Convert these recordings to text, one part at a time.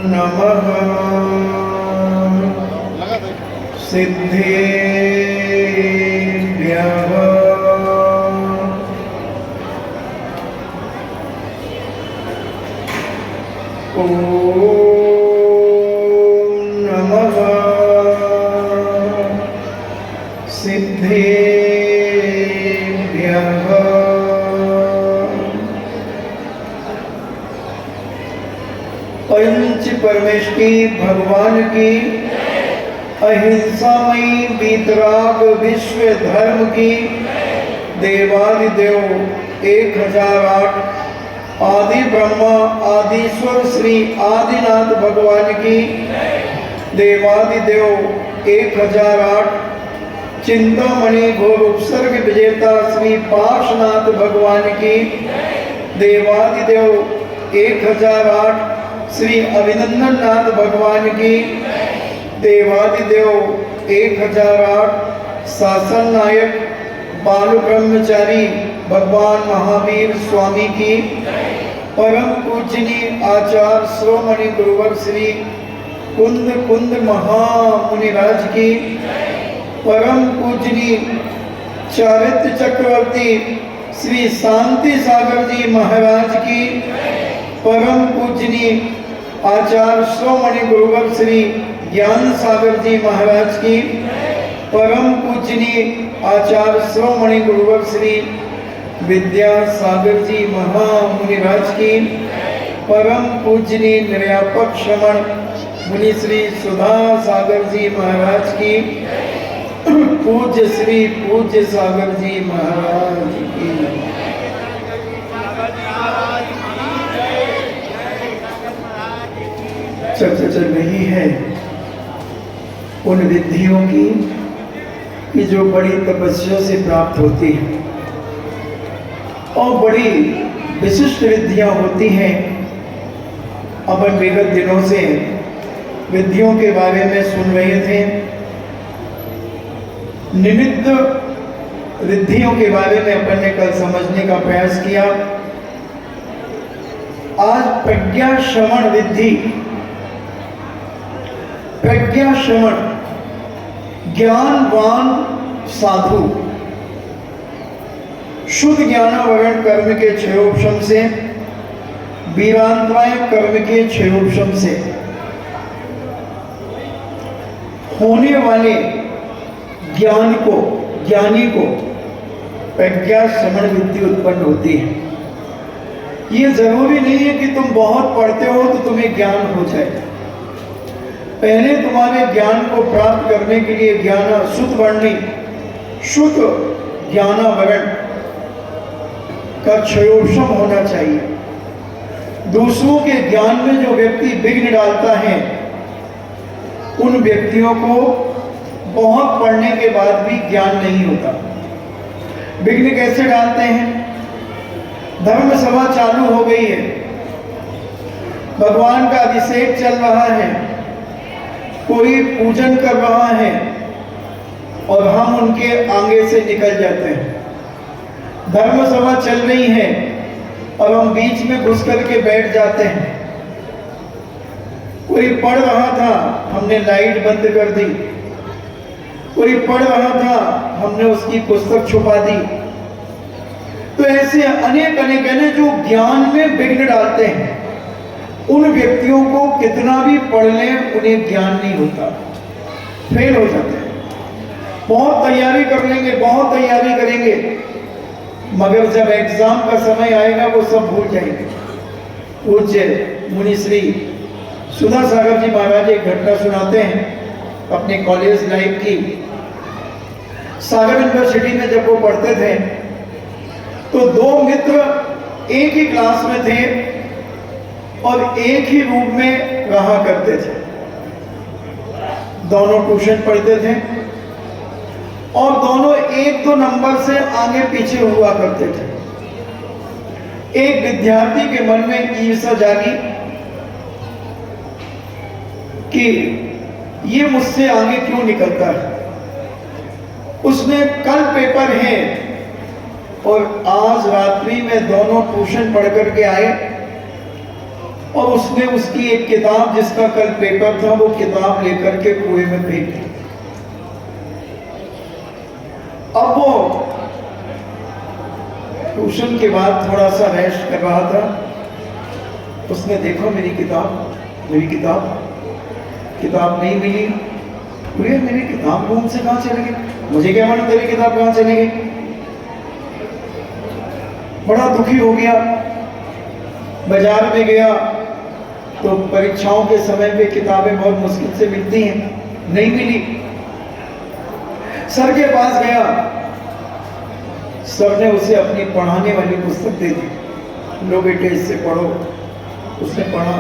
नमः सिद्धेभ्यः। ॐ नमः सिद्धेभ्यः। पंच परमेष्टि भगवान की अहिंसामयी वीतराग विश्व धर्म की देवादिदेव 1008 आदि ब्रह्मा आदिश्वर श्री आदिनाथ भगवान की देवादिदेव 1008 चिंतामणि घोर उपसर्ग विजेता श्री पार्श्वनाथ भगवान की देवादिदेव 1008 श्री अभिनंदन नाथ भगवान की देवादिदेव 1008 शासन नायक बाल ब्रह्मचारी भगवान महावीर स्वामी की परम पूजनीय आचार्य श्रोमणि गुरुवर श्री कुंद कुंद महामुनिराज की परम पूजनीय चारित्र चक्रवर्ती श्री शांति सागर जी महाराज की परम पूजनीय आचार्य श्रोमणि गुरुवर श्री ज्ञान सागर जी महाराज की परम पूजनीय आचार्य श्रोमणि गुरुवर श्री विद्या सागर जी महामुनिराज की परम पूजनीय निर्यापक श्रमण मुनि श्री सुधा सागर जी महाराज की पूज्य श्री पूज्य सागर जी महाराज की। चर्चा चल रही है उन विधियों की कि जो बड़ी तपस्या से प्राप्त होती है और बड़ी विशिष्ट विधियां होती हैं। अपन विगत दिनों से विधियों के बारे में सुन रहे थे, निमित्त विधियों के बारे में अपन ने कल समझने का प्रयास किया। आज प्रज्ञा श्रवण विधि, प्रज्ञा श्रवण ज्ञानवान साधु शुद्ध ज्ञानावरण कर्म के क्षयोपशम से, वीरांतराय कर्म के क्षयोपशम से होने वाले ज्ञान को, ज्ञानी को प्रज्ञा श्रवण विधि उत्पन्न होती है। ये जरूरी नहीं है कि तुम बहुत पढ़ते हो तो तुम्हें ज्ञान हो जाए। पहले तुम्हारे ज्ञान को प्राप्त करने के लिए ज्ञान शुद्ध वर्णी, शुद्ध ज्ञानावरण का क्षयोपशम होना चाहिए। दूसरों के ज्ञान में जो व्यक्ति विघ्न डालता है, उन व्यक्तियों को बहुत पढ़ने के बाद भी ज्ञान नहीं होता। विघ्न कैसे डालते हैं? धर्म सभा चालू हो गई है, भगवान का अभिषेक चल रहा है, कोई पूजन कर रहा है और हम उनके आगे से निकल जाते हैं। धर्म सभा चल रही है और हम बीच में घुस करके बैठ जाते हैं। कोई पढ़ रहा था, हमने लाइट बंद कर दी। कोई पढ़ रहा था, हमने उसकी पुस्तक छुपा दी। तो ऐसे अनेक अनेक जो ज्ञान में विघ्न डालते हैं, उन व्यक्तियों को कितना भी पढ़ लें उन्हें ज्ञान नहीं होता, फेल हो जाते हैं। बहुत तैयारी कर लेंगे, बहुत तैयारी करेंगे, मगर जब एग्जाम का समय आएगा वो सब भूल जाएंगे। पूज्य मुनि श्री सुधा सागर जी महाराज एक घटना सुनाते हैं अपने कॉलेज लाइफ की। सागर यूनिवर्सिटी में जब वो पढ़ते थे तो दो मित्र एक ही क्लास में थे और एक ही रूम में रहा करते थे। दोनों ट्यूशन पढ़ते थे और दोनों एक दो नंबर से आगे पीछे हुआ करते थे। एक विद्यार्थी के मन में ईर्ष्या जागी कि ये मुझसे आगे क्यों निकलता है। उसने कल पेपर है और आज रात्रि में दोनों ट्यूशन पढ़ करके आए और उसने उसकी एक किताब जिसका कल पेपर था वो किताब लेकर के कुएं में फेंक दी। अब वो ट्यूशन के बाद थोड़ा सा रेस्ट कर रहा था, उसने देखा मेरी किताब नहीं मिली। बोले मेरी किताब रूम से कहाँ चली गई? मुझे क्या मालूम तेरी किताब कहाँ चली गई? बड़ा दुखी हो गया, बाजार में गया तो परीक्षाओं के समय पे किताबें बहुत मुश्किल से मिलती हैं, नहीं मिली। सर के पास गया, सर ने उसे अपनी पढ़ाने वाली पुस्तक दे दी, लो बेटे इससे पढ़ो। उसने पढ़ा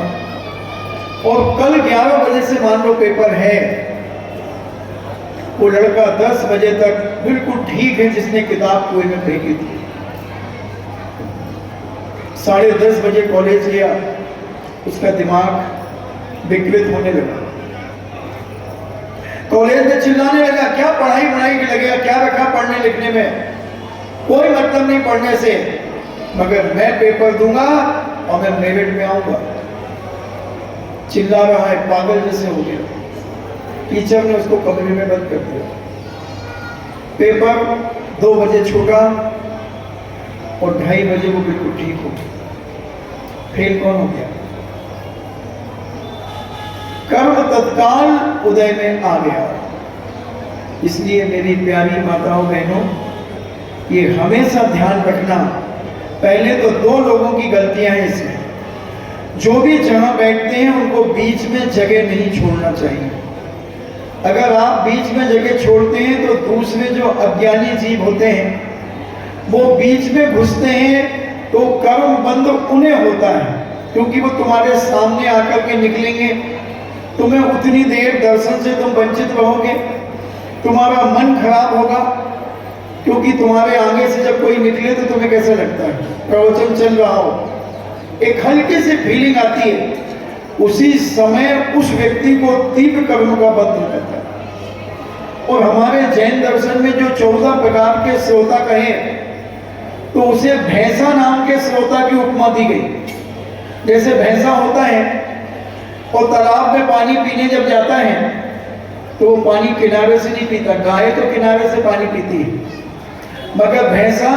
और कल 11 बजे से मान लो पेपर है, वो लड़का 10 बजे तक बिल्कुल ठीक है जिसने किताब कुएं में फेंकी थी। 10:30 बजे कॉलेज गया, उसका दिमाग विकृत होने लगा। कॉलेज में चिल्लाने लगा, क्या पढ़ाई के लगेगा, क्या रखा पढ़ने लिखने में, कोई मतलब नहीं पढ़ने से, मगर मैं पेपर दूंगा और मैं मेरिट में आऊंगा। चिल्ला रहा है, पागल जैसे हो गया। टीचर ने उसको कमरे में बंद कर दिया। पेपर 2 बजे छूटा और 2:30 बजे वो बिल्कुल ठीक हो गया। फेल कौन हो गया? कर्म तत्काल उदय में आ गया। इसलिए मेरी प्यारी माताओं बहनों, ये हमेशा ध्यान रखना। पहले तो 2 लोगों की गलतियां हैं इसमें। जो भी जहां बैठते हैं उनको बीच में जगह नहीं छोड़ना चाहिए। अगर आप बीच में जगह छोड़ते हैं तो दूसरे जो अज्ञानी जीव होते हैं वो बीच में घुसते हैं, तो कर्म बंद उन्हें होता है, क्योंकि वो तुम्हारे सामने आकर के निकलेंगे। तुम्हें उतनी देर दर्शन से तुम वंचित रहोगे, तुम्हारा मन खराब होगा, क्योंकि तुम्हारे आगे से जब कोई निकले तो तुम्हें कैसा लगता है? प्रवचन चल रहा हो, एक हल्की सी फीलिंग आती है, उसी समय उस व्यक्ति को तीव्र कर्म का बंधन करता है। और हमारे जैन दर्शन में जो 14 प्रकार के श्रोता कहे, तो उसे भैंसा नाम के श्रोता की उपमा दी गई। जैसे भैंसा होता है और तालाब में पानी पीने जब जाता है तो वो पानी किनारे से नहीं पीता, गाय तो किनारे से पानी पीती है, मगर भैंसा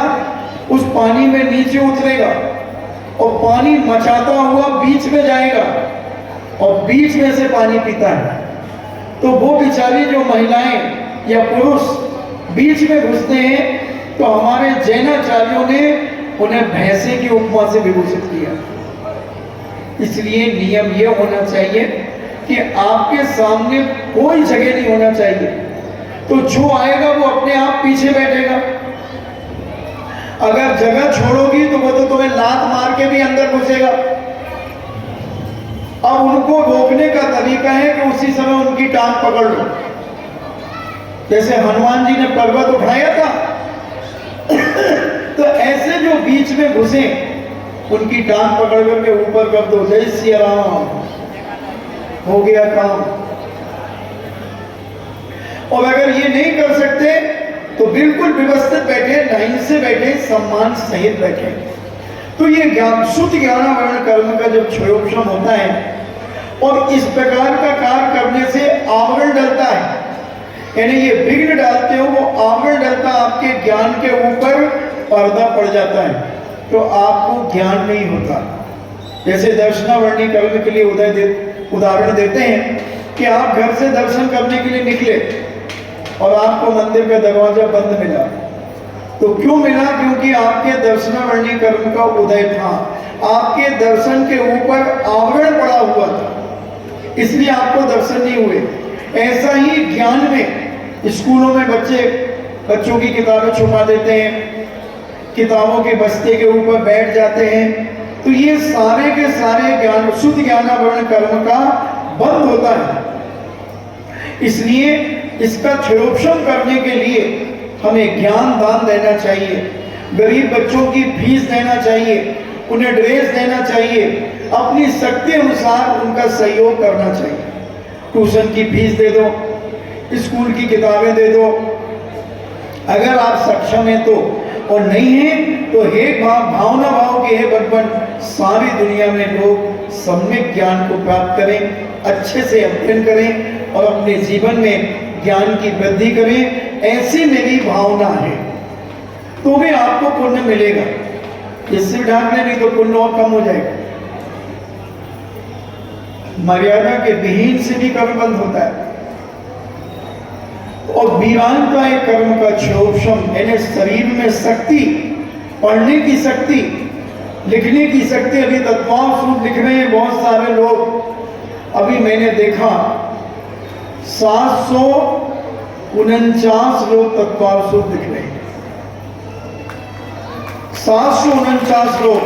उस पानी में नीचे उतरेगा और पानी मचाता हुआ बीच में जाएगा और बीच में से पानी पीता है। तो वो बेचारी जो महिलाएं या पुरुष बीच में घुसते हैं, तो हमारे जैनाचार्यों ने उन्हें भैंसे की उपमा से विभूषित किया। इसलिए नियम यह होना चाहिए कि आपके सामने कोई जगह नहीं होना चाहिए, तो जो आएगा वो अपने आप पीछे बैठेगा। अगर जगह छोड़ोगी तो वो तो तुम्हें लात मार के भी अंदर घुसेगा। अब उनको रोकने का तरीका है कि उसी समय उनकी टांग पकड़ लो। जैसे हनुमान जी ने पर्वत उठाया था तो ऐसे जो बीच में घुसे उनकी टांग पकड़ करके ऊपर कर दो। जय श्री राम, हो गया काम। और अगर ये नहीं कर सकते तो बिल्कुल व्यवस्थित बैठे, लाइन से बैठे, सम्मान सहित बैठे। तो ये शुद्ध ज्ञानावरण कर्म का जब क्षयोक्षम होता है और इस प्रकार का कार्य करने से आवरण डलता है, यानी ये विघ्न डालते हो, वो आवरण डलता आपके ज्ञान के ऊपर, पर्दा पड़ जाता है, तो आपको ज्ञान नहीं होता। जैसे दर्शनावरणी कर्म के लिए उदाहरण देते हैं कि आप घर से दर्शन करने के लिए निकले और आपको मंदिर का दरवाजा बंद मिला। तो क्यों मिला? क्योंकि आपके दर्शनावरणी कर्म का उदय था, आपके दर्शन के ऊपर आवरण पड़ा हुआ था, इसलिए आपको दर्शन नहीं हुए। ऐसा ही ज्ञान में स्कूलों में बच्चों की किताबें छुपा देते हैं, किताबों के बस्ते के ऊपर बैठ जाते हैं, तो ये सारे के सारे ज्ञान, शुद्ध ज्ञानावरण कर्म का बंद होता है। इसलिए इसका क्षयोक्षम करने के लिए हमें ज्ञान दान देना चाहिए, गरीब बच्चों की फीस देना चाहिए, उन्हें ड्रेस देना चाहिए, अपनी शक्ति अनुसार उनका सहयोग करना चाहिए। ट्यूशन की फीस दे दो, स्कूल की किताबें दे दो, अगर आप सक्षम हैं तो, और नहीं है तो हे भावना भाव के हे बचपन, सारी दुनिया में लोग सम्यक ज्ञान को प्राप्त करें, अच्छे से अध्ययन करें और अपने जीवन में ज्ञान की वृद्धि करें, ऐसी मेरी भावना है। तो भी आपको पुण्य मिलेगा। इससे ढाक ले, नहीं तो पुण्य और कम हो जाएगा। मर्यादा के विहीन से भी कर्म बंद होता है। और वीरान का एक कर्म का क्षोभम, यानी शरीर में शक्ति, पढ़ने की शक्ति, लिखने की शक्ति। अभी तत्वाव सूत्र लिख रहे हैं बहुत सारे लोग। अभी मैंने देखा 749 लोग तत्वाव सूत्र लिख रहे हैं। 749 लोग।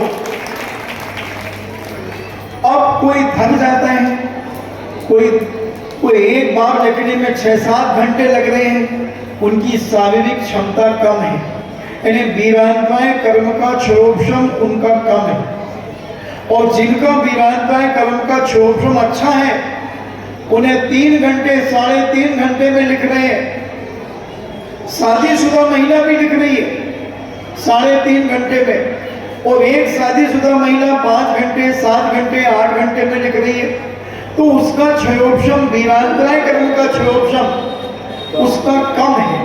अब कोई थक जाता है, कोई एक बार लिखने में 6-7 घंटे लग रहे हैं, उनकी शारीरिक क्षमता कम है, यानी वीरांताएं कर्म का क्षोभम उनका कम है। और जिनका वीरांताएं कर्म का क्षोभम अच्छा है, उन्हें 3 घंटे 3.5 घंटे में लिख रहे हैं। शादीशुदा महिला भी लिख रही है 3.5 घंटे में, और एक शादीशुदा महिला 5 घंटे 7 घंटे 8 घंटे में लिख रही है। तो उसका क्षयोपशम, वीरांताएं कर्म का क्षयोपशम उसका कम है।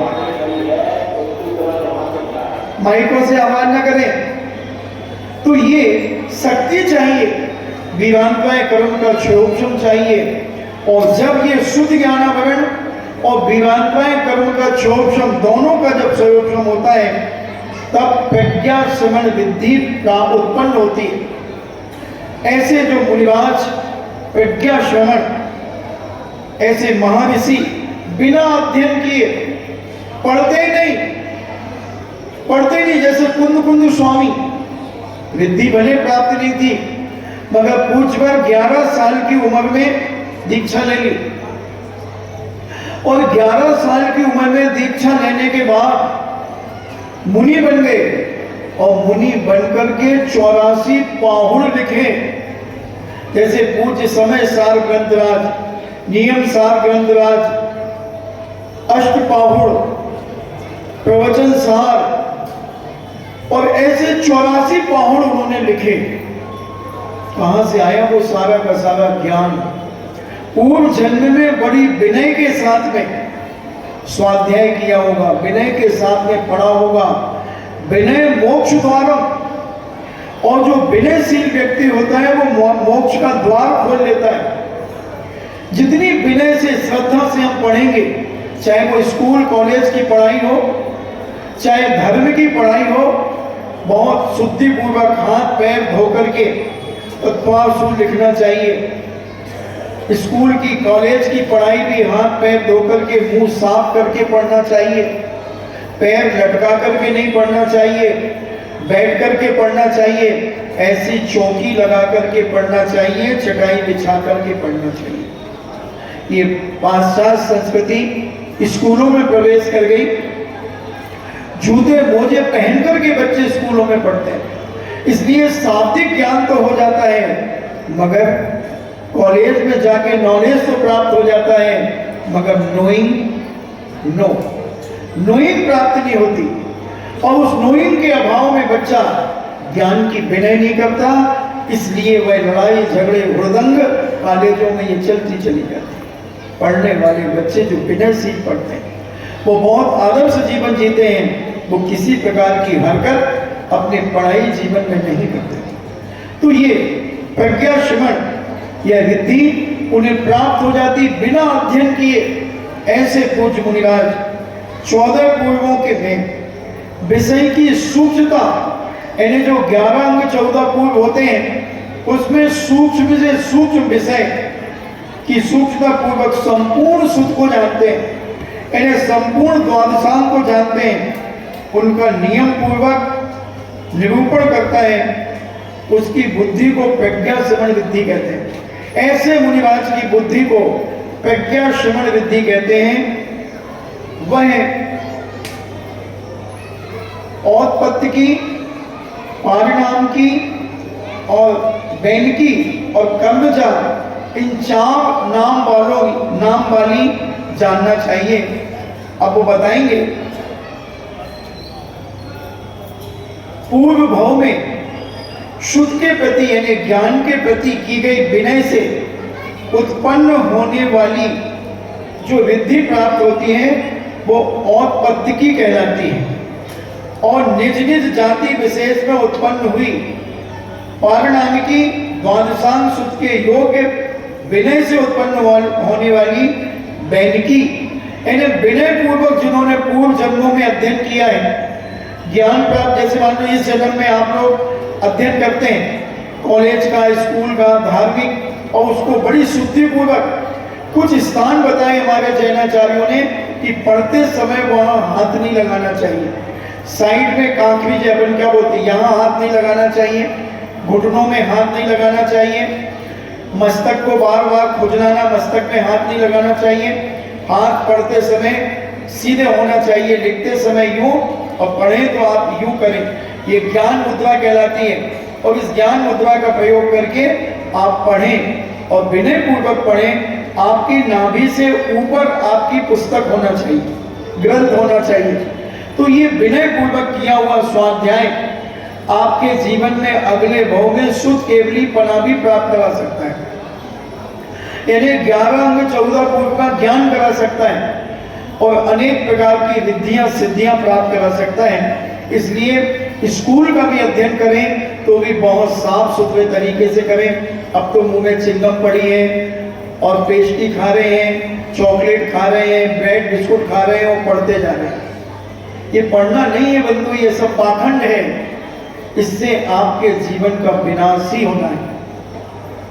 माइकों से आवाज ना करें। तो ये शक्ति चाहिए, वीरांताएं कर्म का क्षयोपशम चाहिए। और जब ये शुद्ध ज्ञानावरण और वीरांताएं कर्म का क्षयोपशम दोनों का जब क्षयोपशम होता है, तब प्रज्ञा श्रवण विद्धि उत्पन्न होती है। ऐसे जो मुनिराज प्रज्ञा श्रवण, ऐसे महर्षि बिना अध्ययन किए पढ़ते नहीं, जैसे कुंद स्वामी, रिद्धि भले प्राप्त नहीं थी, मगर पूज्यवर 11 साल की उम्र में दीक्षा ले ली। और 11 साल की उम्र में दीक्षा लेने के बाद मुनि बन गए, और मुनि बनकर के 84 पाहुड़ लिखे, जैसे पूज्य समय सार ग्रंथराज, नियम सार ग्रंथराज, अष्टपाहुड़, प्रवचन सार, और ऐसे 84 पाहुड़ उन्होंने लिखे। कहां से आया वो सारा का सारा ज्ञान? पूर्व जन्म में बड़ी विनय के साथ में स्वाध्याय किया होगा, विनय के साथ में पढ़ा होगा। विनय मोक्ष द्वारम, और जो विनयशील व्यक्ति होता है वो मोक्ष का द्वार खोल लेता है। जितनी विनय से, श्रद्धा से हम पढ़ेंगे, चाहे वो स्कूल कॉलेज की पढ़ाई हो, चाहे धर्म की पढ़ाई हो, बहुत शुद्धि पूर्वक हाथ पैर धो करके तत्वासूल लिखना चाहिए। स्कूल की कॉलेज की पढ़ाई भी हाथ पैर धो करके, मुंह साफ करके पढ़ना चाहिए। पैर लटका करके नहीं पढ़ना चाहिए, बैठ करके पढ़ना चाहिए, ऐसी चौकी लगा करके पढ़ना चाहिए, चटाई बिछा करके पढ़ना चाहिए। ये पाश्चात्य संस्कृति स्कूलों में प्रवेश कर गई। जूते मोजे पहन करके बच्चे स्कूलों में पढ़ते हैं, इसलिए शाब्दिक ज्ञान तो हो जाता है, मगर कॉलेज में जाके नॉलेज तो प्राप्त हो जाता है, मगर नोइंग प्राप्त नहीं होती। और उस नोइंग के अभाव में बच्चा ज्ञान की विनय नहीं करता, इसलिए वह लड़ाई झगड़े हुड़दंग कॉलेजों में ये चलती चली जाती। पढ़ने वाले बच्चे जो विनयशील पढ़ते हैं, वो बहुत आदर्श जीवन जीते हैं, वो किसी प्रकार की हरकत अपने पढ़ाई जीवन में नहीं करते। तो ये प्रज्ञा श्रवण या रिद्धि उन्हें प्राप्त हो जाती बिना अध्ययन किए। ऐसे पूज्य मुनिराज 14 पूर्वों के में विषय की सूक्ष्मता, यानी जो 11 अंग 14 पूर्व होते हैं, उसमें सूक्ष्म से सूक्ष्म विषय की सूक्ष्मता पूर्वक संपूर्ण सुख को जानते हैं, यानी संपूर्ण द्वादशांग को जानते हैं, उनका नियम पूर्वक निरूपण करता है। उसकी बुद्धि को प्रज्ञा श्रवण विद्धि कहते हैं। ऐसे मुनिराज की बुद्धि को प्रज्ञा श्रवण विद्धि कहते हैं। वह औत्पत्ति की, परिणाम की और बैनकी और कर्मजा, इन 4 नाम वाली जानना चाहिए। अब वो बताएंगे पूर्व भाव में शुद्ध के प्रति यानी ज्ञान के प्रति की गई विनय से उत्पन्न होने वाली जो रिद्धि प्राप्त होती है वो औत्पत्तिकी कहलाती है, और निज निज जाति विशेष में उत्पन्न हुई पारिणामिकी द्वादशांग शुद्ध के योग्य विनय से उत्पन्न होने वाली वैनिकी यानी विनय पूर्वक जिन्होंने पूर्व जन्मों में अध्ययन किया है, ज्ञान प्राप्त, जैसे मान लो इस जन्म में आप लोग अध्ययन करते हैं कॉलेज का, स्कूल का, धार्मिक, और उसको बड़ी शुद्धि पूर्वक कुछ स्थान बताए हमारे जैनाचार्यों ने कि पढ़ते समय वहां हाथ नहीं लगाना चाहिए, साइड में कांकरी जो अपन क्या बोलते हैं यहाँ हाथ नहीं लगाना चाहिए, घुटनों में हाथ नहीं लगाना चाहिए, मस्तक को बार बार खुजलाना, मस्तक में हाथ नहीं लगाना चाहिए, हाथ पढ़ते समय सीधे होना चाहिए, लिखते समय यूं, और पढ़ें तो आप यूं करें। ये ज्ञान मुद्रा कहलाती है, और इस ज्ञान मुद्रा का प्रयोग करके आप पढ़ें और विनय पूर्वक पढ़ें। आपकी नाभि से ऊपर आपकी पुस्तक होना चाहिए, ग्रंथ होना चाहिए। तो ये विनय पूर्वक किया हुआ स्वाध्याय आपके जीवन में अगले भाव में शुद्ध केवली पना भी प्राप्त करा सकता है, यानी 11 अंग 14 पूर्व का ज्ञान करा सकता है और अनेक प्रकार की रिद्धियां सिद्धियां प्राप्त करा सकता है। इसलिए स्कूल का भी अध्ययन करें तो भी बहुत साफ सुथरे तरीके से करें। अब तो मुंह में चिंगम पड़ी है और पेस्ट्री खा रहे हैं, चॉकलेट खा रहे हैं, ब्रेड बिस्कुट खा रहे हैं और पढ़ते जा रहे हैं। ये पढ़ना नहीं है बंधु, ये सब पाखंड है। इससे आपके जीवन का विनाश ही होना है,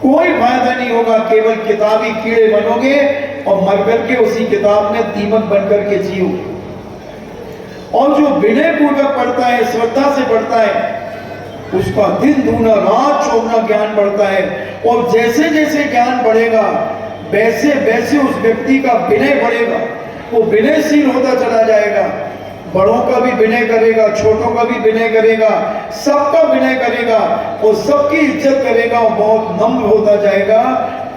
कोई फायदा नहीं होगा। केवल किताबी कीड़े बनोगे और मर करके उसी किताब में दीमक बन करके जियो। और जो विनय पूर्वक पढ़ता है, श्रद्धा से पढ़ता है, उसका दिन दूना रात चौगुना ज्ञान बढ़ता है। और जैसे जैसे ज्ञान बढ़ेगा वैसे वैसे उस व्यक्ति का विनय बढ़ेगा, वो विनयशील होता चला जाएगा। बड़ों का भी विनय करेगा, छोटों का भी विनय करेगा, सबका विनय करेगा और सबकी इज्जत करेगा और बहुत नम्र होता जाएगा,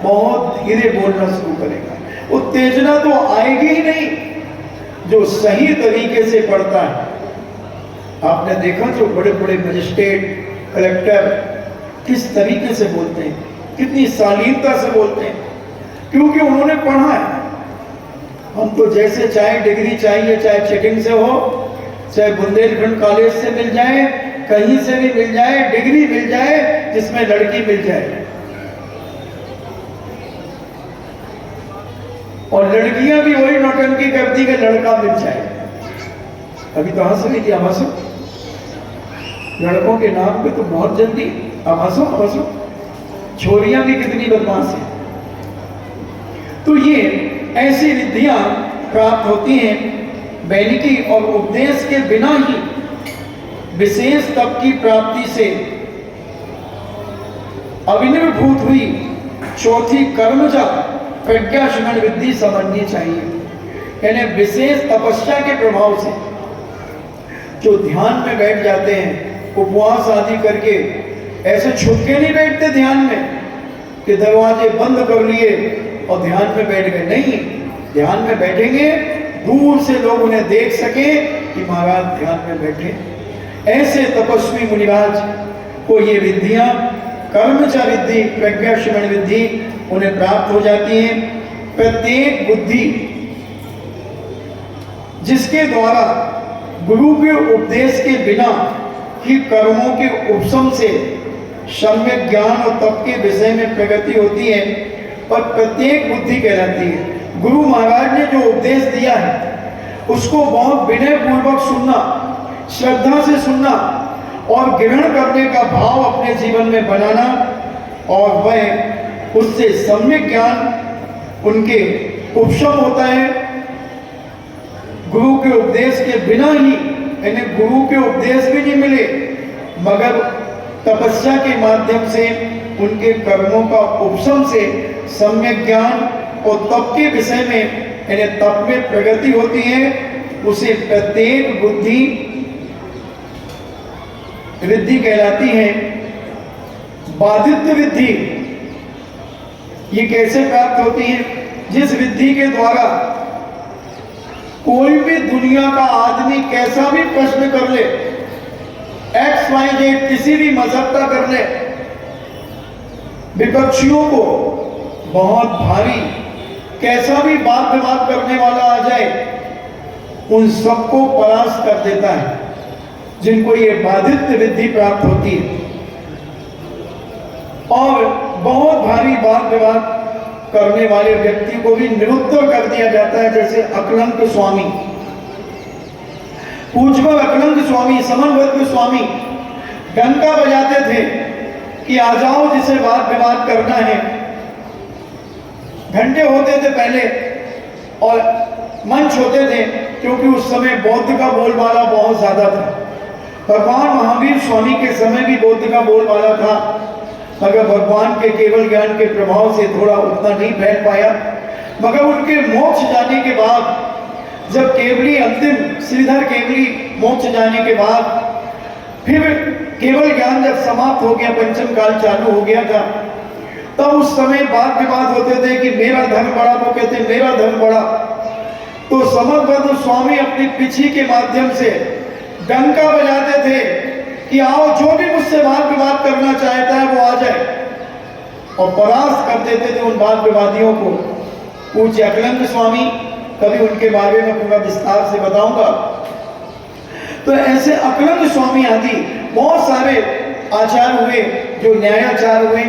बहुत धीरे बोलना शुरू करेगा। उत्तेजना तो आएगी ही नहीं जो सही तरीके से पढ़ता है। आपने देखा जो बड़े बड़े मजिस्ट्रेट, कलेक्टर किस तरीके से बोलते हैं, कितनी शालीनता से बोलते हैं, क्योंकि उन्होंने पढ़ा है। हम तो जैसे चाहे डिग्री चाहिए, चाहे चेकिंग से हो, चाहे बुंदेलखंड कॉलेज से मिल जाए, कहीं से भी मिल जाए, डिग्री मिल जाए जिसमें लड़की मिल जाए, और लड़कियां भी वही नौटंकी करती कि लड़का मिल जाए। अभी तो हंस रही थी, अब हंसो, लड़कों के नाम पे तो बहुत जल्दी, अब हंसो हंसो। छोरियां भी कितनी बदमाश है। तो ये ऐसी रिद्धियां प्राप्त होती हैं वैनिकी और उपदेश के बिना ही विशेष तप की प्राप्ति से अविनिर्भूत हुई चौथी कर्मजा प्रज्ञा श्रवण विद्धि समझनी चाहिए। यानी विशेष तपस्या के प्रभाव से जो ध्यान में बैठ जाते हैं, उपवास आदि करके, ऐसे छुपके नहीं बैठते ध्यान में कि दरवाजे बंद कर लिए और ध्यान में बैठ गए। नहीं, ध्यान में बैठेंगे दूर से लोग उन्हें देख सके कि महाराज ध्यान में बैठे। ऐसे तपस्वी मुनिराज को ये विद्धियां, कर्मचा विद्धि, प्रज्ञा श्रवण विद्धि उन्हें प्राप्त हो जाती है। प्रत्येक बुद्धि जिसके द्वारा गुरु के उपदेश के बिना ही कर्मों के उपशम से सम्यक ज्ञान और तप के विषय में प्रगति होती है, पर प्रत्येक बुद्धि कहलाती है। गुरु महाराज ने जो उपदेश दिया है उसको बहुत विनय पूर्वक सुनना, श्रद्धा से सुनना और ग्रहण करने का भाव अपने जीवन में बनाना, और वह उससे सम्यक ज्ञान उनके उपशम होता है। गुरु के उपदेश के बिना ही, यानी गुरु के उपदेश भी नहीं मिले मगर तपस्या के माध्यम से उनके कर्मों का उपशम से सम्यक ज्ञान और तप के विषय में, यानी तप में प्रगति होती है, उसे प्रत्येक बुद्धि रिद्धि कहलाती है। बाधित्व विद्धि ये कैसे प्राप्त होती है? जिस विद्धि के द्वारा कोई भी दुनिया का आदमी कैसा भी प्रश्न कर ले, XYZ किसी भी मजहब का कर ले, विपक्षियों को बहुत भारी कैसा भी बात विवाद करने वाला आ जाए, उन सबको परास्त कर देता है, जिनको ये बाधित विधि प्राप्त होती है। और बहुत भारी बात विवाद करने वाले व्यक्ति को भी निरुद्ध कर दिया जाता है, जैसे अकलंक स्वामी, पूज्य अकलंक स्वामी, समन्वय स्वामी डंका बजाते थे कि आ जाओ जिसे वाद विवाद करना है। घंटे होते थे पहले और मंच होते थे, क्योंकि उस समय बौद्ध का बोलबाला बहुत ज्यादा था। भगवान महावीर स्वामी के समय भी बौद्ध का बोलबाला था, मगर भगवान के केवल ज्ञान के प्रभाव से थोड़ा उतना नहीं फैल पाया। मगर उनके मोक्ष जाने के बाद, जब केवली अंतिम श्रीधर केवली मोक्ष जाने के बाद फिर केवल ज्ञान जब समाप्त हो गया, पंचम काल चालू हो गया था, तब उस समय बात विवाद होते थे कि मेरा धर्म बड़ा, वो कहते मेरा धर्म बड़ा। तो समन्वय स्वामी अपनी पिछी के माध्यम से डंका बजाते थे कि आओ जो भी मुझसे वाद विवाद करना चाहता है वो आ जाए, और परास्त कर देते थे उन वाद विवादियों को। पूज्य अकलंक स्वामी, कभी उनके बारे में पूरा विस्तार से बताऊंगा। तो ऐसे अकलंक स्वामी आदि बहुत सारे आचार्य हुए जो न्यायाचार्य हुए,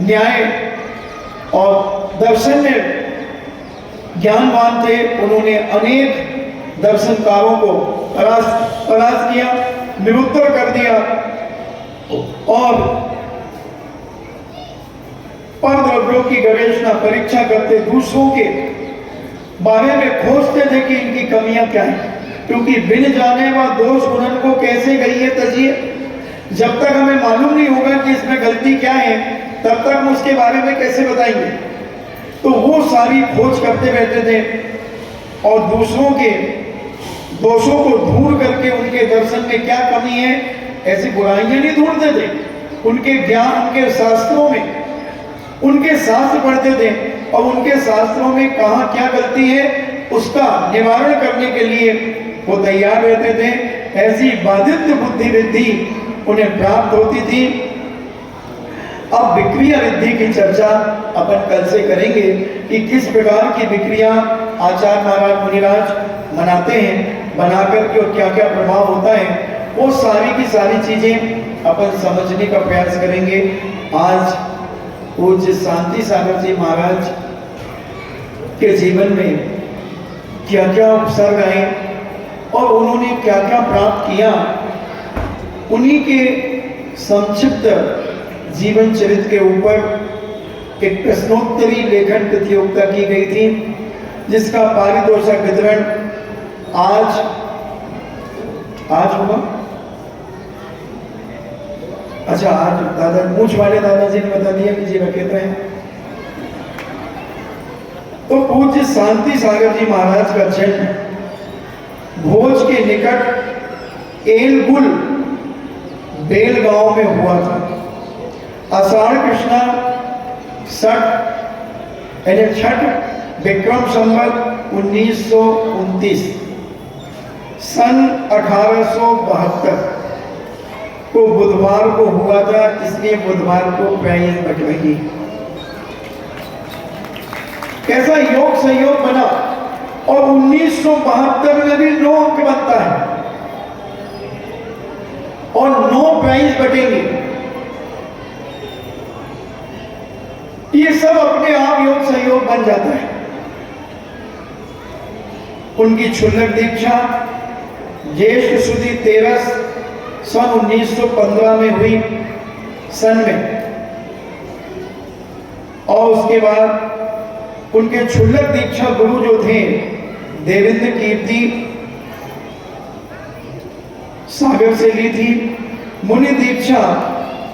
न्याय और दर्शन में ज्ञानवान थे। उन्होंने अनेक दर्शनकारों को परास्त किया, निरुद्ध कर दिया, और परद्रव्यों की गवेषणा परीक्षा करते, दूसरों के बारे में खोजते थे कि इनकी कमियां क्या हैं, क्योंकि बिन जाने व दोष गुणन को कैसे गई तजिए। जब तक हमें मालूम नहीं होगा कि इसमें गलती क्या है, तब तक हम उसके बारे में कैसे बताएंगे। तो वो सारी खोज करते रहते थे और दूसरों के दोषों को ढूंढ करके उनके दर्शन में क्या कमी है, ऐसी बुराइयां नहीं ढूंढते थे। उनके ज्ञान, उनके शास्त्रों में, उनके शास्त्र पढ़ते थे और उनके शास्त्रों में कहाँ क्या गलती है उसका निवारण करने के लिए वो तैयार रहते थे। ऐसी बाधित बुद्धि वृद्धि उन्हें प्राप्त होती थी। अब विक्रिया वृद्धि की चर्चा अपन कल से करेंगे कि किस प्रकार की विक्रिया आचार्य महाराज मुनिराज मनाते हैं, बना करके और क्या क्या प्रभाव होता है, वो सारी की सारी चीजें अपन समझने का प्रयास करेंगे। आज पूज्य शांति सागर जी महाराज के जीवन में क्या क्या उपसर्ग आए और उन्होंने क्या क्या प्राप्त किया, उन्हीं के संक्षिप्त जीवन चरित्र के ऊपर एक प्रश्नोत्तरी लेखन प्रतियोगिता की गई थी, जिसका पारितोषिक वितरण आज होगा। अच्छा, आज दादा मूछ वाले दादाजी ने बता दिया कि जी रखे थे। तो पूज्य शांति सागर जी महाराज का जन्म भोज के निकट एलगुल बेल गांव में हुआ था। आषाढ़ कृष्णा छठ विक्रम संवत 1929 सन 1872 को बुधवार को हुआ था, इसलिए बुधवार को प्राइज बट रही। कैसा योग संयोग बना, और 1972 में भी 9 अंक बनता है और 9 प्राइज बटेंगे। ये सब अपने आप योग संयोग बन जाता है। उनकी क्षुल्लक दीक्षा ज्येष्ठ सुदी 13 सन 1915 में हुई, सन में, और उसके बाद उनके क्षुल्लक दीक्षा गुरु जो थे देवेंद्र कीर्ति सागर से ली थी। मुनि दीक्षा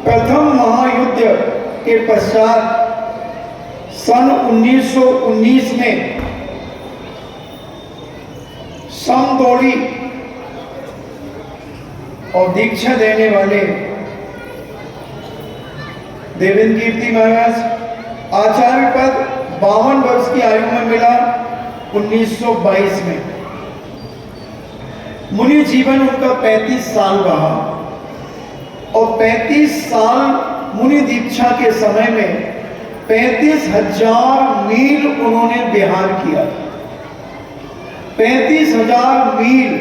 प्रथम महायुद्ध के पश्चात सन 1919 में समदौड़ी और दीक्षा देने वाले देवेंद्र कीर्ति महाराज आचार्य पद 52 वर्ष की आयु में मिला 1922 में। मुनि जीवन उनका 35 साल रहा। और 35 साल मुनि दीक्षा के समय में 35,000 मील उन्होंने विहार किया। 35,000 मील,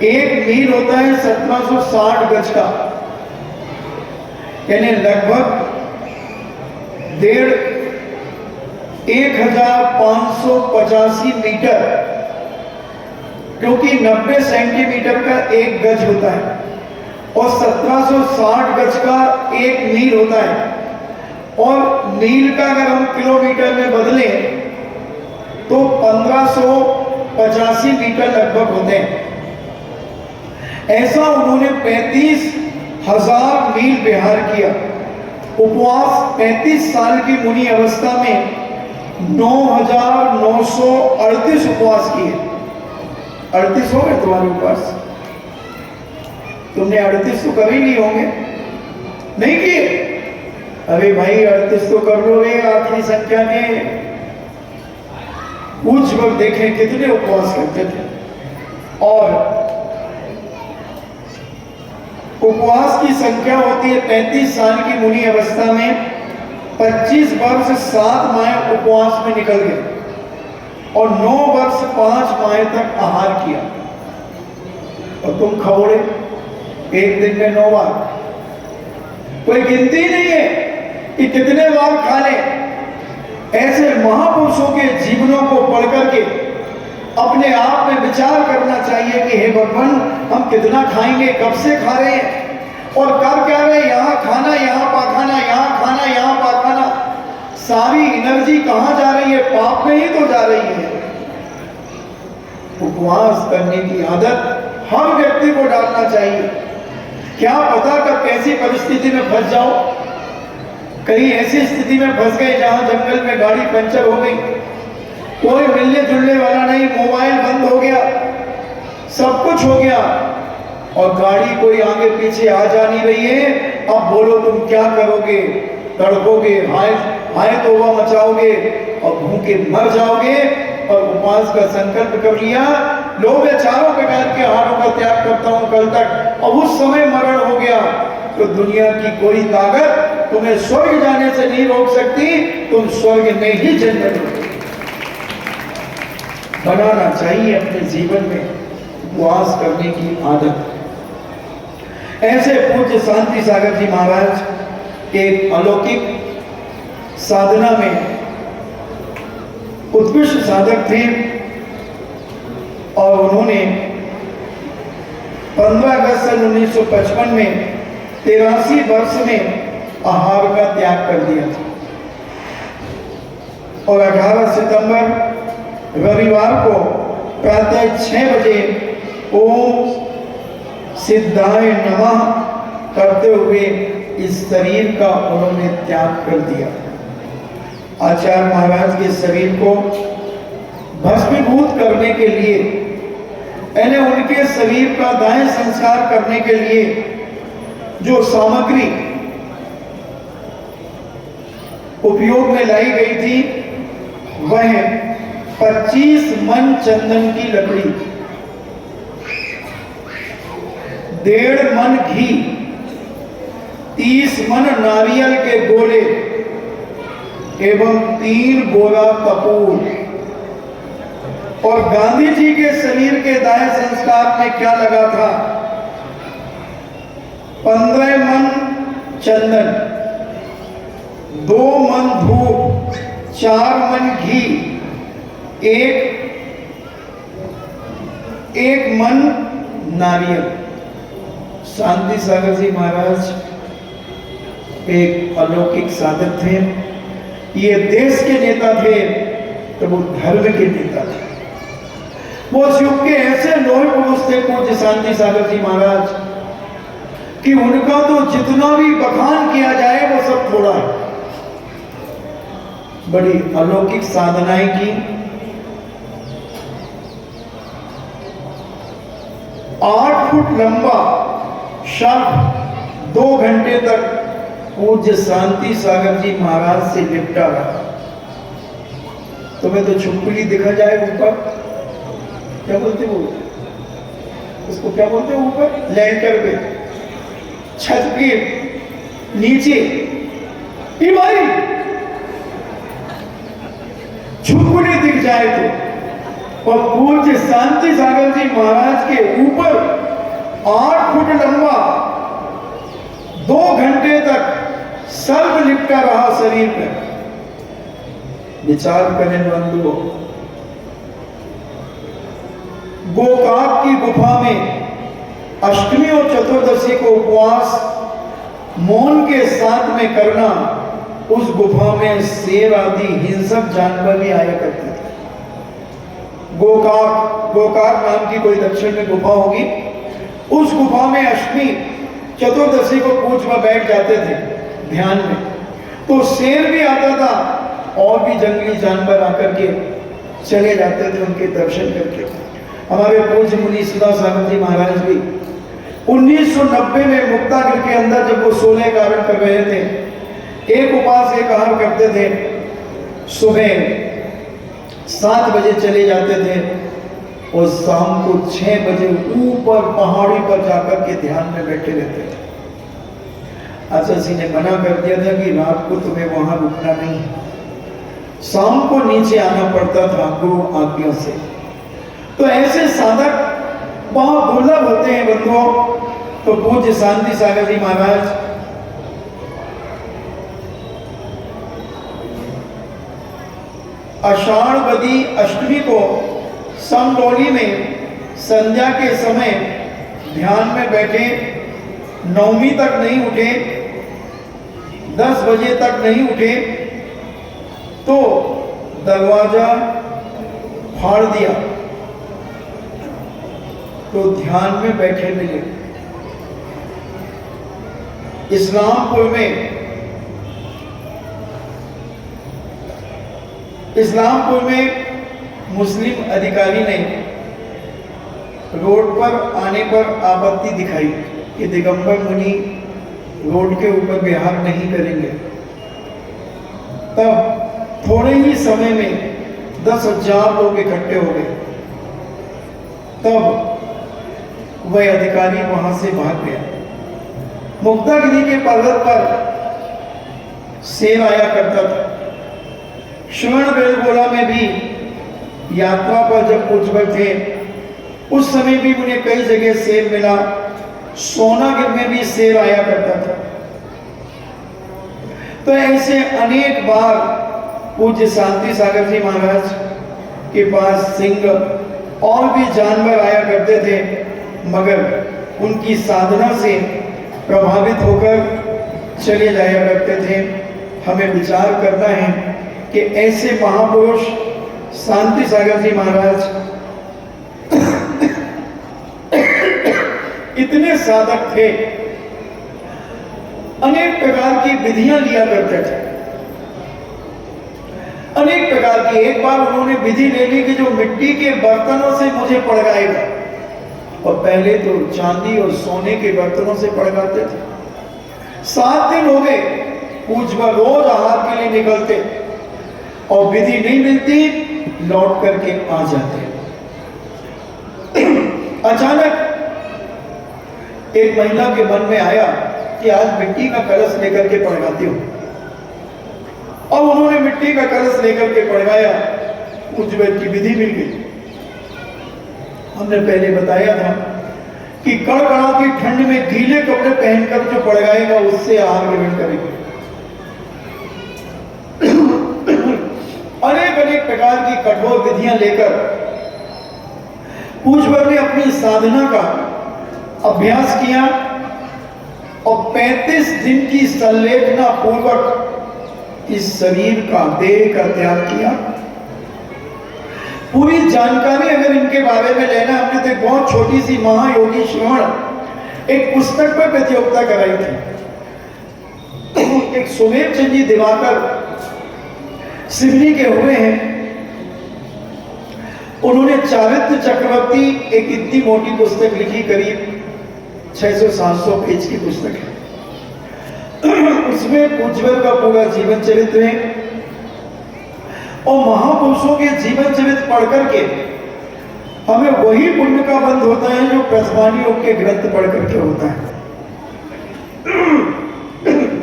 एक मील होता है 1760 गज का, यानी लगभग 1585 मीटर, क्योंकि 90 सेंटीमीटर का एक गज होता है और 1760 गज का एक मील होता है। और मील का अगर हम किलोमीटर में बदलें तो 1585 मीटर लगभग होते हैं। ऐसा उन्होंने 35,000 मील विहार किया। उपवास 35 साल की मुनि अवस्था में 9,938 उपवास किए। 38 हो गए तुम्हारे उपवास? तुमने 38 तो कभी नहीं होंगे, नहीं किए? अरे भाई 38 तो कर लो रे, आखिरी संख्या के। कुछ वक्त देखें कितने उपवास करते थे। और उपवास की संख्या होती है 35 साल की मुनि अवस्था में 25 वर्ष 7 माह उपवास में निकल गए और 9 वर्ष 5 माह तक आहार किया। और तुम खबोड़े एक दिन में 9 बार, कोई गिनती नहीं है कि कितने बार खा ले। ऐसे महापुरुषों के जीवनों को पढ़ करके अपने आप में विचार करना चाहिए कि हे भगवान, हम कितना खाएंगे, कब से खा रहे हैं और कर क्या रहे हैं? यहाँ खाना, यहाँ पाखाना, यहाँ खाना, यहाँ पाखाना। सारी एनर्जी कहाँ जा रही है? पाप में ही तो जा रही है। उपवास करने की आदत हर व्यक्ति को डालना चाहिए। क्या पता कब कैसी परिस्थिति में फंस जाओ। कहीं ऐसी स्थिति में फंस गए जहां जंगल में गाड़ी पंचर हो गई, कोई मिलने जुलने वाला नहीं, मोबाइल बंद हो गया, सब कुछ हो गया और गाड़ी कोई आगे पीछे आ जा नहीं रही है। अब बोलो तुम क्या करोगे? तड़पोगे, हाय तौबा मचाओगे और भूखे मर जाओगे। और उपवास का संकल्प कर लिया, लो मैं चारों प्रकार के आहारों का त्याग करता हूं कल तक, और उस समय मरण हो गया, तो दुनिया की कोई ताकत तुम्हें स्वर्ग जाने से नहीं रोक सकती। तुम स्वर्ग में ही जन्म लो। बनाना चाहिए अपने जीवन में उपवास करने की आदत। ऐसे पूज्य शांति सागर जी महाराज एक अलौकिक साधना में उत्कृष्ट साधक थे और उन्होंने 15 अगस्त 1955 में 83 वर्ष में आहार का त्याग कर दिया था और 18 सितंबर रविवार को प्रातः 6 बजे ओम सिद्धाय नमः करते हुए इस शरीर का उन्होंने त्याग कर दिया। आचार्य महाराज के शरीर को भस्मीभूत करने के लिए, यानी उनके शरीर का दाह संस्कार करने के लिए जो सामग्री उपयोग में लाई गई थी वह 25 मन चंदन की लकड़ी, 1.5 मन घी, 30 मन नारियल के गोले एवं 3 बोरा कपूर। और गांधी जी के शरीर के दाह संस्कार में क्या लगा था? 15 मन चंदन, 2 मन धूप, 4 मन घी, एक मन नारियल। शांति सागर जी महाराज एक अलौकिक साधक थे। ये देश के नेता थे तो वो धर्म के नेता थे। वो युग के ऐसे लोहे पुरुष थे पूज्य शांति सागर जी महाराज कि उनका तो जितना भी बखान किया जाए वो सब थोड़ा है। बड़ी अलौकिक साधनाएं की। 8 फुट लंबा शर्फ 2 घंटे तक पूज्य शांति सागर जी महाराज से निपटा रहा। तुम्हें तो छुपली दिखा जाए ऊपर, क्या बोलते वो, उसको क्या बोलते हैं ऊपर, लैंटर पे, छत के नीचे कि भाई झुकने दिख जाए तो, और पूज्य शांति सागर जी महाराज के ऊपर 8 फुट लंबा 2 घंटे तक सर्प लिपटा रहा शरीर में। विचार करें बंधुओं, गोकाक की गुफा में अष्टमी और चतुर्दशी को उपवास मौन के साथ में करना, उस गुफा में शेर आदि हिंसक जानवर भी आया करते थे। गोकाक नाम की कोई दक्षिण में गुफा होगी, उस गुफा में अष्टमी चतुर्दशी को पूछ में बैठ जाते थे ध्यान में, तो शेर भी आता था और भी जंगली जानवर आकर के चले जाते थे उनके दर्शन करके। हमारे पूज्य मुनि सुधा सागर जी महाराज भी 1990 में मुक्तागिर के अंदर जब वो 16 कारण कर रहे थे, एक उपास एक आहार करते थे, सुबह 7 बजे चले जाते थे और शाम को 6 बजे ऊपर पहाड़ी पर जाकर के ध्यान में बैठे रहते थे। आचार्य जी ने मना कर दिया था कि रात को तुम्हें वहां रुकना नहीं, शाम को नीचे आना पड़ता था गुरु आज्ञा से। तो ऐसे साधक बहुत दुर्लभ होते हैं बंधुओं। तो पूज्य शांति सागर जी महाराज आषाढ़ बदी अष्टमी को समडोली में संध्या के समय ध्यान में बैठे, 9वीं तक नहीं उठे, 10 बजे तक नहीं उठे, तो दरवाजा फाड़ दिया तो ध्यान में बैठे मिले। इस्लामपुर में मुस्लिम अधिकारी ने रोड पर आने पर आपत्ति दिखाई कि दिगंबर मुनि रोड के ऊपर विहार नहीं करेंगे। तब थोड़े ही समय में 10,000 लोग इकट्ठे हो गए। तब वह अधिकारी वहां से भाग गया। मुक्तागिरी के पर्वत पर शेर आया करता था। श्रवण बेलगोला में भी यात्रा पर जब उज्जवल थे, उस समय भी मुझे कई जगह शेर मिला। सोनागिर में भी शेर आया करता था। तो ऐसे अनेक बार पूज्य शांति सागर जी महाराज के पास सिंह और भी जानवर आया करते थे, मगर उनकी साधना से प्रभावित होकर चले जाया करते थे। हमें विचार करना है कि ऐसे महापुरुष शांति सागर जी महाराज इतने साधक थे, अनेक प्रकार की विधियां लिया करते थे, अनेक प्रकार की। एक बार उन्होंने विधि ले ली कि जो मिट्टी के बर्तनों से मुझे पड़गाएगा, और पहले तो चांदी और सोने के बर्तनों से पड़गाते थे। 7 दिन हो गए, पूजवा रोज आहार के लिए निकलते और विधि नहीं मिलती, लौट करके आ जाते। अचानक एक महिला के मन में आया कि आज मिट्टी का कलश लेकर के पड़गाती हूं, और उन्होंने मिट्टी का कलश लेकर के पड़गाया। उज्जवल की विधि मिल गई। हमने पहले बताया था कि कड़कड़ाती ठंड में गीले कपड़े पहनकर जो पड़गाएगा उससे आहार ग्रहण करेगा। अनेक अनेक प्रकार की कठोर विधियां लेकर पूजवर ने अपनी साधना का अभ्यास किया और 35 दिन की संलेखना पूर्वक इस शरीर का, देह का त्याग किया। पूरी जानकारी अगर इनके बारे में लेना, हमने तो एक बहुत छोटी सी महायोगी श्रवण एक पुस्तक पर प्रतियोगिता कराई थी। एक सुमेर चंद जी दिवाकर सिवनी के हुए हैं, उन्होंने चारित्र चक्रवर्ती एक इतनी मोटी पुस्तक लिखी, करीब 600-700 पेज की पुस्तक है। उसमें उज्जवल का पूरा जीवन चरित्र है और महापुरुषों के जीवन चरित्र पढ़ करके हमें वही पुण्य का बंध होता है जो प्रथमानियों के ग्रंथ पढ़ करके होता है।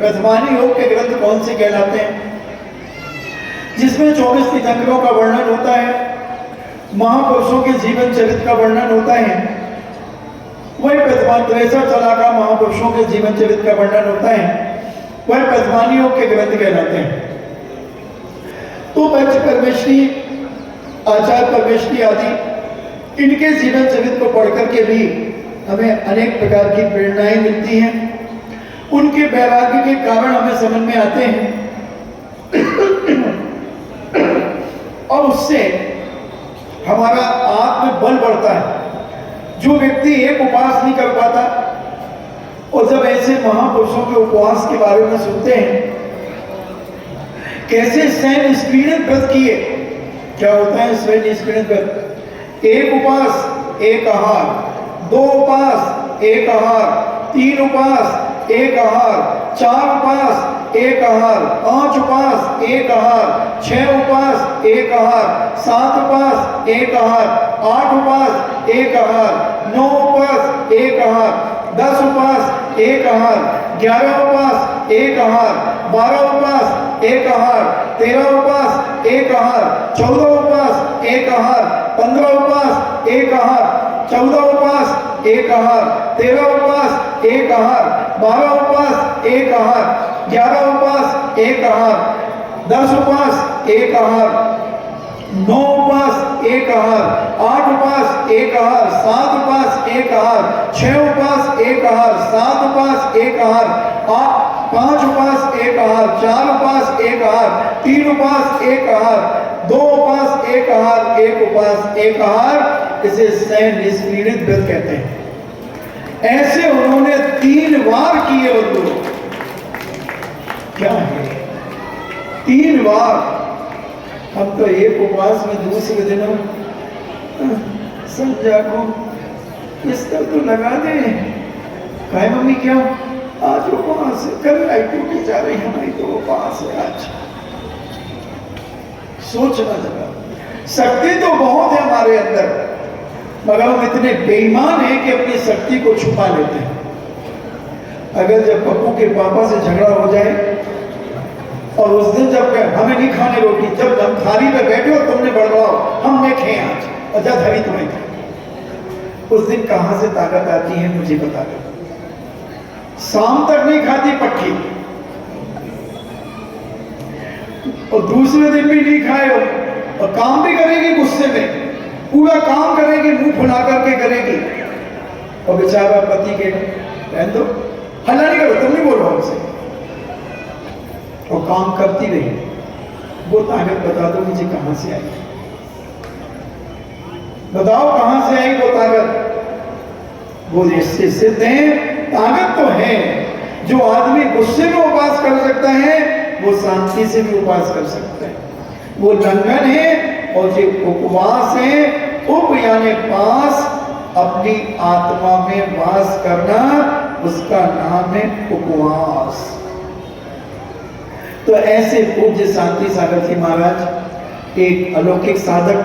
प्रथमानी योग के ग्रंथ कौन से कहलाते हैं? जिसमें 24 तीर्थंकरों का वर्णन होता है, महापुरुषों के जीवन चरित्र का वर्णन होता है, वही प्रथमान 63 साल का महापुरुषों के जीवन चरित्र का वर्णन होता है, वह प्रथमानी योग के ग्रंथ कहलाते हैं। तो पंच परमेश्वरी, आचार्य परमेश्वरी आदि इनके जीवन चरित्र को पढ़ करके भी हमें अनेक प्रकार की प्रेरणाएं मिलती हैं। उनके वैराग्य के कारण हमें समझ में आते हैं और उससे हमारा आत्मबल बढ़ता है। जो व्यक्ति एक उपवास नहीं कर पाता और जब ऐसे महापुरुषों के उपवास के बारे में सुनते हैं, कैसे स्वयं निष्पीड़ित व्रत किए, क्या होता है स्वयं निष्पीड़ित व्रत? एक उपवास एक आहार, 2 उपवास एक आहार, 3 उपवास एक आहार, 4 उपवास एक आहार, 5 उपवास एक आहार, 6 उपवास एक आहार, 7 उपवास एक आहार, 8 उपवास एक आहार, 9 उपवास एक आहार, 10 उपवास एक आहार, 11 उपवास एक आहार, 12 उपवास एक आहार, 13 उपवास एक आहार, 14 उपवास एक आहार, 15 उपवास एक आहार, 14 उपवास एक आहार, 13 उपवास एक आहार, 12 उपवास एक आहार, 11 उपवास एक आहार, 10 उपवास एक आहार, 9 उपवास एक आहार, 8 उपवास एक आहार, 7 उपवास एक आहार, 6 उपवास एक आहार, 7 उपवास एक आहार, 5 उपवास एक आहार, 4 उपवास एक आहार, 3 उपवास एक आहार, 2 उपवास एक आहार, 1 उपवास एक आहार। इसे स्वयं निष्पीड़ित व्रत कहते हैं। ऐसे उन्होंने 3 बार किए। बंधु क्या है 3 बार? हम तो एक उपवास में दूसरे दिनों संध्या को बिस्तर तो लगा दे, कहे मम्मी क्या आज उपवास है, कल ड्यूटी जा रही हमारी तो उपवास है आज। सोचना जरा, शक्ति तो बहुत है हमारे अंदर, मगर हम इतने बेईमान हैं कि अपनी शक्ति को छुपा लेते हैं। अगर जब पप्पू के पापा से झगड़ा हो जाए और उस दिन जब हमें नहीं खाने रोटी, जब हम थाली पे बैठे हो तुमने बड़वाओ हमने खे आज और जब धरी तुम्हें खा, उस दिन कहां से ताकत आती है मुझे बता दो। शाम तक नहीं खाती पट्टी और दूसरे दिन भी नहीं खाए और काम भी करेगी गुस्से में, पूरा काम करेगी, मुंह फुला करके करेगी और बेचारा पति के रहने दो, हल्ला नहीं करो, तुम नहीं बोलो हमसे, और काम करती रही। वो ताकत बता दो मुझे कहां से आई, बताओ कहां से आई वो ताकत? वो इससे सिद्ध है, ताकत तो है। जो आदमी गुस्से में उपवास कर सकता है वो शांति से भी उपवास कर सकता है, वो लंघन है। और जो उपवास है, उप यानी पास, अपनी आत्मा में वास करना, उसका नाम है उपवास। तो ऐसे पूज्य शांति सागर जी महाराज एक अलौकिक साधक,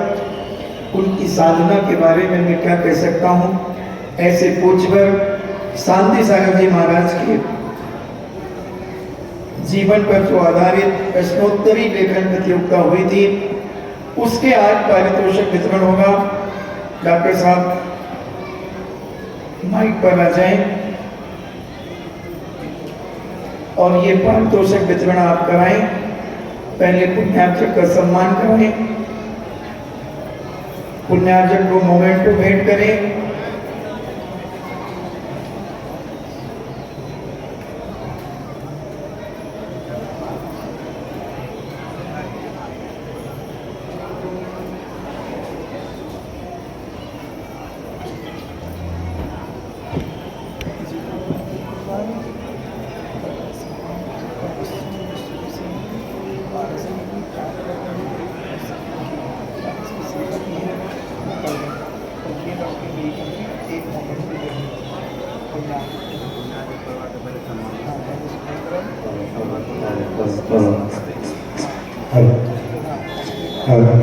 उनकी साधना के बारे में मैं क्या कह सकता हूं। ऐसे पूज्यवर शांति सागर जी महाराज के जीवन पर जो आधारित प्रश्नोत्तरी लेखन प्रतियोगिता हुई थी, उसके आज पारितोषिक वितरण होगा। डॉक्टर साहब माइक पर आ जाएं और ये पारितोषिक वितरण आप कराएं। पहले पुण्यार्चक का सम्मान कराएं, पुण्यार्चक को मोमेंटो भेंट करें। Terima kasih.